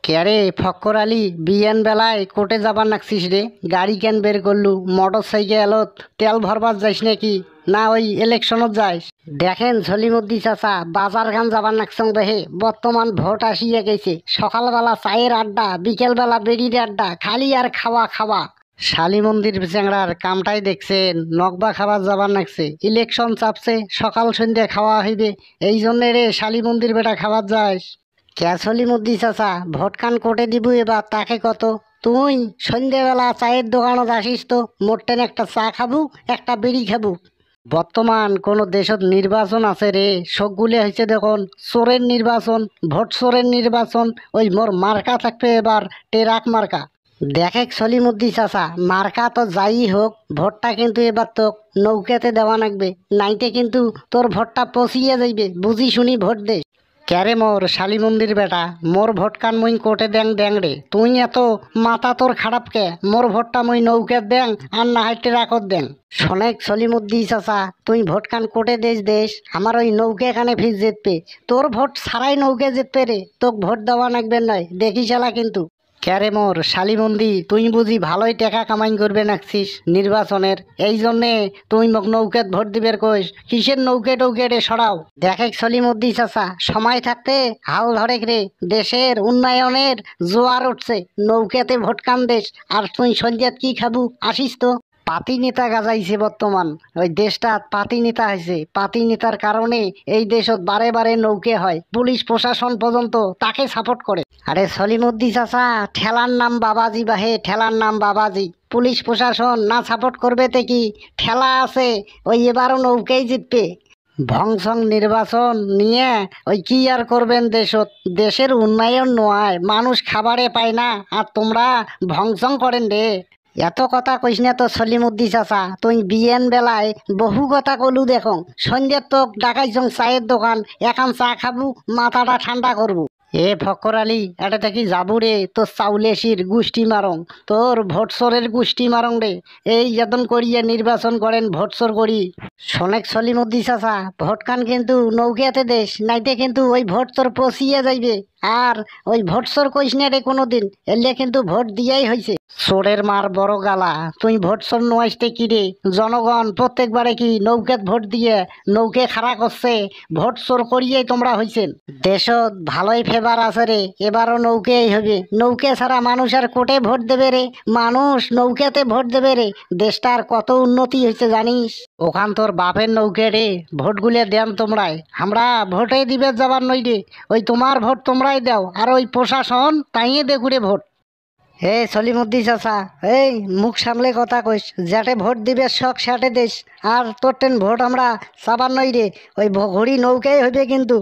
ক্যারে ফক্কর আলী বিয়ান বেলায় কোর্টে যাবার নাকছিস রে? গাড়ি কেন বের করলু? মোটর সাইকেলত তেল ভরবার যাইস নাকি, না ওই ইলেকশনত যাইস? দেখেন সলিমুদ্দি চাচা, বাজার গান যাবার নাকছং দেহে। বর্তমান ভোট আসিয়া গেছে, সকালবেলা চায়ের আড্ডা, বিকেলবেলা বেড়ির আড্ডা, খালি আর খাওয়া খাওয়া। শালী মন্দির চেংড়ার কামটাই দেখছেন, নকবা খাবার যাবার নাকছে। ইলেকশন চাপছে, সকাল সন্ধ্যে খাওয়া হইবে, এই জন্যে রে শালী মন্দির বেটা খাবার যাস। ক্যাসলিমুদ্দি চাচা, ভোট কান কোটে দিব এবার, তাকে কত? তুই সন্ধ্যেবেলা চায়ের দোকানত আসিস তো মোটটেন একটা চা খাবু, একটা বিড়ি খাবু। বর্তমান কোন দেশত নির্বাচন আছে রে? সবগুলি হয়েছে দেখুন চোরের নির্বাচন, ভোট চোরের নির্বাচন। ওই মোর মার্কা থাকবে এবার, টেরাক মার্কা। দেখে সলিমুদ্দি চাচা, মার্কা তো যাই হোক, ভোটটা কিন্তু এবার তো নৌকাতে দেওয়া লাগবে, নাইতে কিন্তু তোর ভোটটা পচিয়ে যাইবে। বুঝি শুনি ভোট দে। ক্যারে মোর শালী মন্দির বেটা, মোর ভোট কান মুই কোটে দেং দেং রে। তুই এত মাথা তোর খারাপ কে? মোর ভোটটা মুই নৌকাত দেং আর না হয় টেরাকত দেং। শোনেক সলিমুদ্দি চাচা, তুই ভোট কান কোটে দেশ, আমার ওই নৌকে কানে ফিস জিতবে। তোর ভোট সারাই নৌকে জিতবে রে, তোক ভোট দেওয়া লাগবে নয়, দেখি চালা কিন্তু। ক্যারে মোর শালী মন্দি, তুই বুঝি ভালোই টাকা কামাই করবে নাকছিস নির্বাচনের, এই জন্যে তুই মোক নৌকেত ভোট দিবের কইস? কিসের নৌকে টৌকে রে সরাও। দেখে সলিমুদ্দি চাচা, সময় থাকতে হাল ধরে রে, দেশের উন্নয়নের জোয়ার উঠছে, নৌকেতে ভোট কান দেশ। আর তুই সন্ধ্যাত কি খাবু? আসিস তো। পাতি নেতা গাজাইছে বর্তমান, ওই দেশটা পাতি নেতা হয়েছে। পাতি নেতার কারণে এই দেশত বারে বারে নৌকে হয়, পুলিশ প্রশাসন পর্যন্ত তাকে সাপোর্ট করে। আরে সলিমুদ্দি চাচা, ঠেলার নাম বাবাজি বাহে, ঠেলার নাম বাবাজি। পুলিশ প্রশাসন না সাপোর্ট করবে তে কি? ঠেলা আছে, ওই এবারও নৌকেই জিতবে। ভংসং নির্বাচন নিয়ে ওই কি আর করবেন দেশত? দেশের উন্নয়ন নয়, মানুষ খাবারে পায় না, আর তোমরা ভংসং করেন রে। এত কথা কইস না তো সলিমুদ্দি চাচা, তুই বিয়েন বেলায় বহু কথা কলু দেখো। সন্ধ্যের তোক ডাকাইছং চায়ের দোকান, একান চা খাবু, মাথাটা ঠান্ডা করবো। এ ফক্কর আলী, এটা কি যাবু রে? তোর চাউলেশির গুষ্টি মারং, তোর ভোট চোরের গুষ্টি মারং রে। এই যতন করিয়ে নির্বাচন করেন ভোট চোর করি। শোনেক সলিমুদ্দি চাচা, ভোট কান কিন্তু নৌকাতে দেশ, নাইতে কিন্তু ওই ভোট তোর পচিয়ে যাইবে। আর ওই ভোট চোর কইস না রে কোনোদিন, এলে কিন্তু ভোট দিয়াই হয়েছে। চোরের মার বড় গালা, তুই ভোট চোর নোয়াইতে কি রে? জনগণ প্রত্যেকবারে কি নৌকাত ভোট দিয়ে নৌকে খাড়া করছে? ভোট চোর করিয়েই তোমরা হইছেন। দেশত ভালোই ফেভার আছে রে, এবারও নৌকেই হবে। নৌকে ছাড়া মানুষ আর কোটে ভোট দেবে রে? মানুষ নৌকাতে ভোট দেবে রে। দেশটার কত উন্নতি হয়েছে জানিস? ওখান তোর বাপের নৌকে রে, ভোটগুলো দেন তোমরাই, আমরা ভোটে দিবে যাবার নই রে। ওই তোমার ভোট তোমরাই দাও, আর ওই প্রশাসন তাইয়ে দেখুরে ভোট। হে সলিমুদ্দি চাচা, এই মুখ সামলে কথা কইস, যাতে ভোট দিবে শখ সাটে দেশ। আর তোর টেন ভোট আমরা চাবার নই রে, ওই ঘড়ি নৌকাই হইবে কিন্তু।